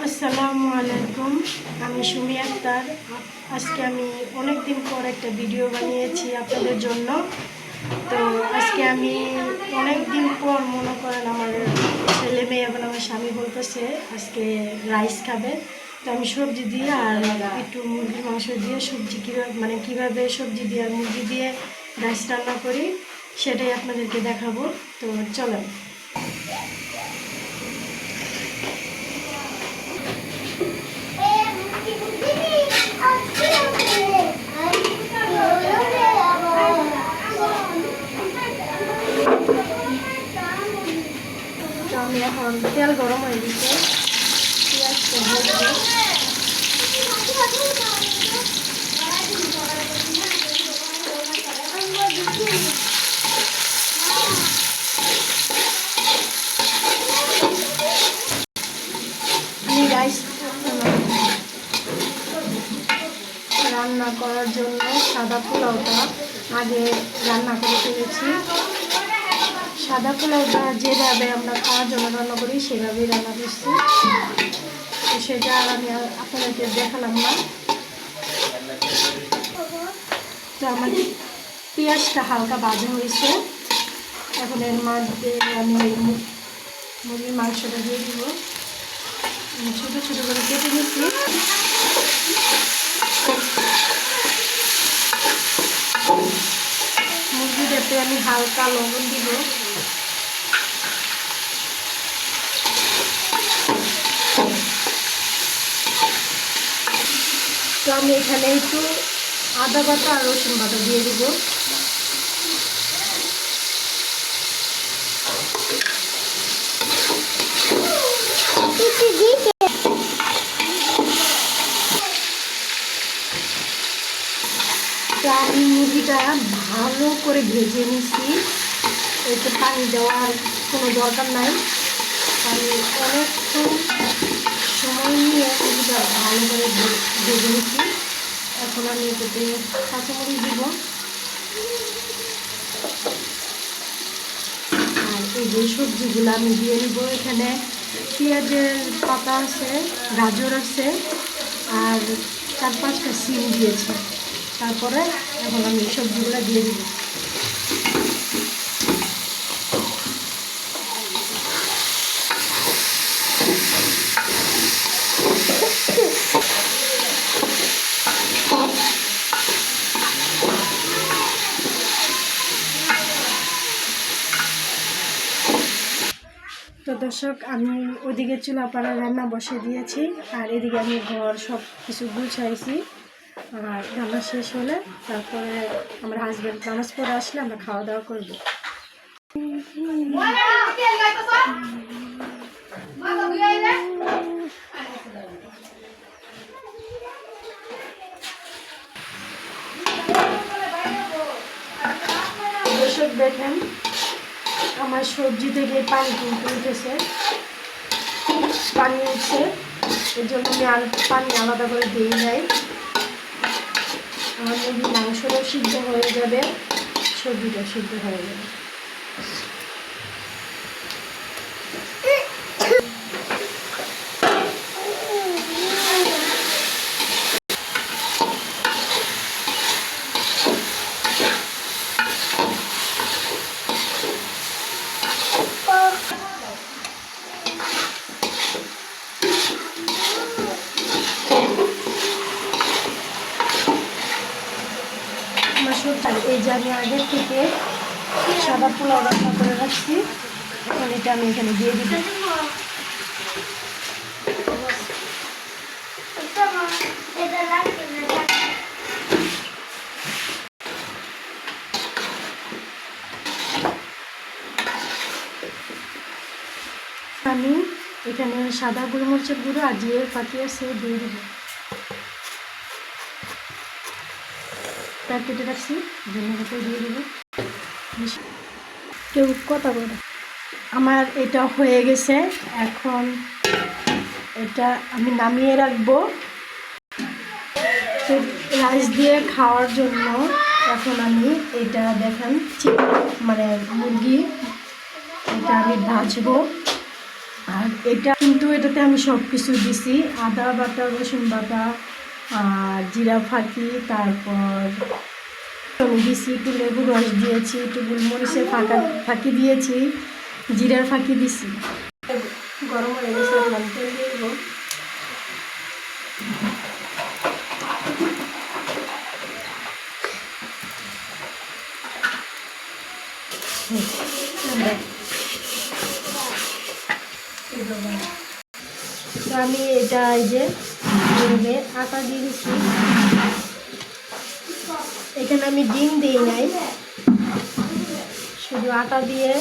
আসসালামু আলাইকুম। আমি সুমি আক্তার। আজকে আমি অনেক দিন পর একটা ভিডিও বানিয়েছি আপনাদের জন্য। তো আজকে আমি অনেক দিন পর মনে করেন আমার ছেলে মেয়ে এবং আমার স্বামী বলতেছে আজকে রাইস খাবে। তো আমি সবজি দিয়ে আর একটু মুরগির মাংস দিয়ে সবজি কীভাবে সবজি দিয়ে আর মুরগি দিয়ে রাইস রান্না করি সেটাই আপনাদেরকে দেখাবো। তো চলেন। আমি এখন তেল গরম হয়ে দিচ্ছে, পেঁয়াজটা ভাজবো। আমি রাইস রান্না করার জন্য সাদা পোলাওটা আগে রান্না করে ফেলেছি। সাদা পোলাওটা যেভাবে আমরা খাওয়ার জন্য রান্না করি সেভাবেই রান্না করছি। তো সেটা আমি আপনাদেরকে দেখালাম না। তো আমার পেঁয়াজটা হালকা ভাজা হয়েছে। এখন এর মধ্যে আমি মুরগির মাংসটা দিয়ে দিব। ছোটো ছোটো করে কেটে নিচ্ছি। মুরগিটাতে আমি হালকা লবণ দিব। তো আমি এখানে একটু আদা বাটা আর রসুন বাটা দিয়ে দিব। তো আমি মুরগিটা ভালো করে ভেজে নিছি। এতে পানি দেওয়ার কোনো দরকার নাই। আমি অনেকক্ষণ সময় নিয়ে মুরগিটা ভালো করে ভেজে নিছি। এখন আমি এটাতে কাঁচামরিচ দিব। আর এই যে সবজিগুলো আমি দিয়ে নিব। এখানে পেঁয়াজের পাতা আছে, গাজর আছে আর 4-5টা সিম দিয়েছে। তারপরে এখন আমি এই সবজিগুলো দিয়ে দিব। তো দর্শক, আমি ওইদিকে চুলা পাড়া রান্না বসে দিয়েছি আর এদিকে আমি ঘর সব কিছু গুছাইছি। আর রান্না শেষ হলে তারপরে আমার হাজব্যান্ড নামাজ পড়ে আসলে আমরা খাওয়া দাওয়া করবো। দর্শক দেখেন আমার সবজি থেকে পানি কিন্তু উঠেছে, পানি উঠছে। এর জন্য আমি আর পানি আলাদা করে দিই নাই। আমার মুরগির মাংসটাও সিদ্ধ হয়ে যাবে, সবজিটা সিদ্ধ হয়ে যাবে। এই যে আমি আগের থেকে সাদা পোলাও রান্না করে রাখছি, এখন এটা আমি এখানে দিয়ে দিব। আমি এখানে সাদা গোলমরিচের গুঁড়ো আর জিরে ফাটিয়ে সে দিয়ে দেবো। কেটে রাখছি ধন্যবাদ দিয়ে দেবো। কেউ কথা বলে। আমার এটা হয়ে গেছে। এখন এটা আমি নামিয়ে রাখবো। তো রাইস দিয়ে খাওয়ার জন্য এখন আমি এটা দেখেন মুরগি এটা আমি ভাজবো। আর এটা কিন্তু এটাতে আমি সব কিছু দিছি, আদা বাটা, রসুন বাটা, জিরা ফাঁকি, তারপর আমি দিছি একটু লেবুর রস দিয়েছি, একটু গোলমরিচের ফাঁকি দিয়েছি, জিরার ফাঁকি দিছি। গরম হয়ে গেছে, আমি তেল দিয়ে দেবো। তো আমি এটা এই যে আটা দিয়ে দিচ্ছি। এখানে আমি ডিম দিই নাই, শুধু আটা দিয়ে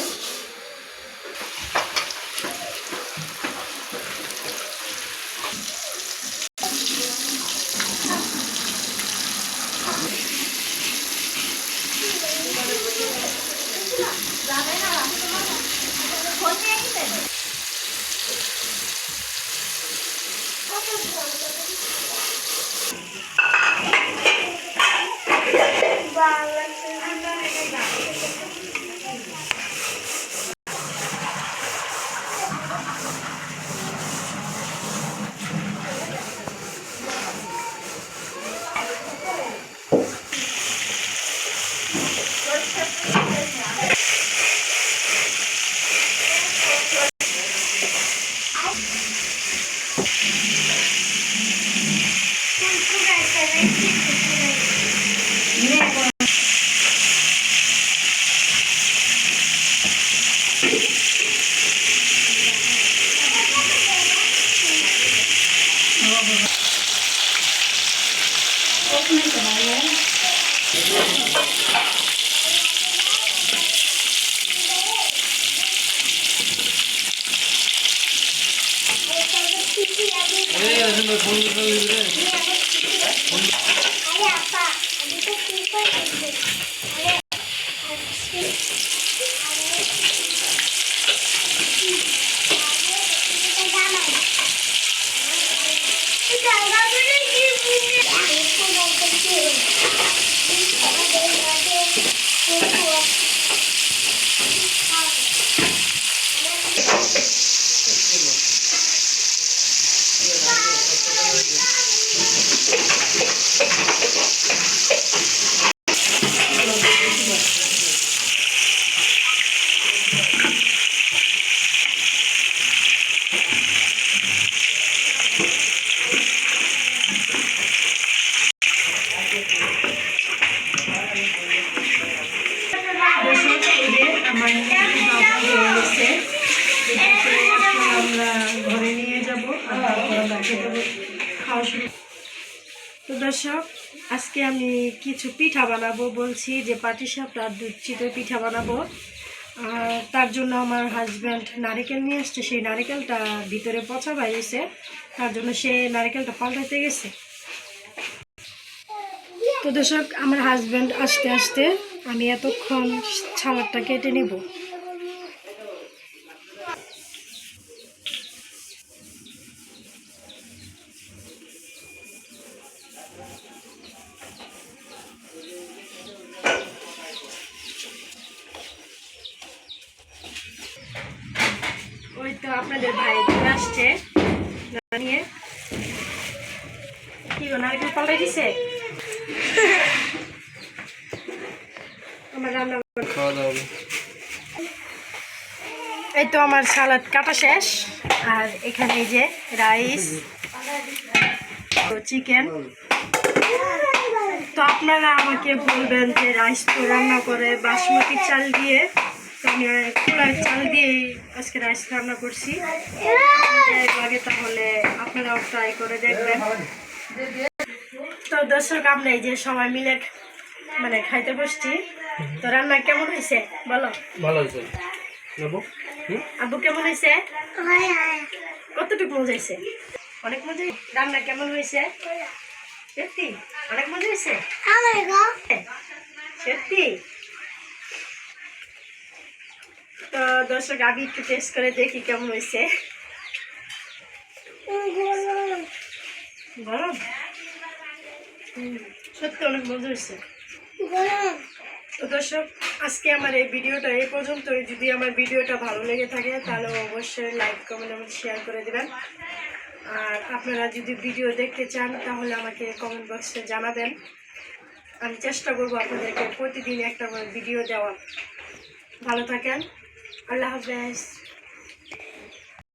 আমরা ঘরে নিয়ে যাব, খাওয়া শুরু। তো দর্শক, আজকে আমি কিছু পিঠা বানাবো, বলছি যে পাটিসাপটা আর দুধ চিতই পিঠা বানাবো। তার জন্য আমার হাজব্যান্ড নারকেল নিয়ে আসছে, সেই নারকেলটা ভিতরে পচা বাইরেছে, তার জন্য সে নারকেলটা পাল্টাতে গেছে। তো দর্শক, আমার হাজব্যান্ড আসতে আসতে আমি এতক্ষণ ছালাদটা কেটে নিব। ওই তো আপনাদের ভাই চলে আসছে নিয়ে। কি গো, নারকেল পাল্টাই দিছে? আমার রান্না খাওয়া দাওয়া। এই তো আমার সালাদ কাটা শেষ, আর এখানে এই যে রাইস, চিকেন। তো আপনারা আমাকে বলবেন যে রাইস তো রান্না করে বাসমতি চাল দিয়ে, তো আমি খোলার চাল দিয়েই আজকে রাইস রান্না করছি। আগে তাহলে আপনারাও ট্রাই করে দেখবেন। তো দর্শক, আমরা এই যে সবাই মিলে মানে খাইতে বসছি। তো রান্না কেমন হয়েছে বলো? ভালো হয়েছে। আব্বু কেমন হয়েছে? কতটুকু মজা হয়েছে? অনেক মজা। রান্না কেমন হয়েছে? সত্যি অনেক মজা হয়েছে? সত্যি? তো দর্শক, আমি একটু টেস্ট করে দেখি কেমন হয়েছে। গরম? সত্যি অনেক মজা হয়েছে। তো দর্শক, আজকে আমার এই ভিডিওটা এই পর্যন্তই। যদি আমার ভিডিওটা ভালো লেগে থাকে তাহলে অবশ্যই লাইক কমেন্ট এবং শেয়ার করে দেবেন। আর আপনারা যদি ভিডিও দেখতে চান তাহলে আমাকে কমেন্ট বক্সে জানাবেন। আমি চেষ্টা করবো আপনাদেরকে প্রতিদিন একটা করে ভিডিও দেওয়ার। ভালো থাকেন, আল্লাহ হাফেজ।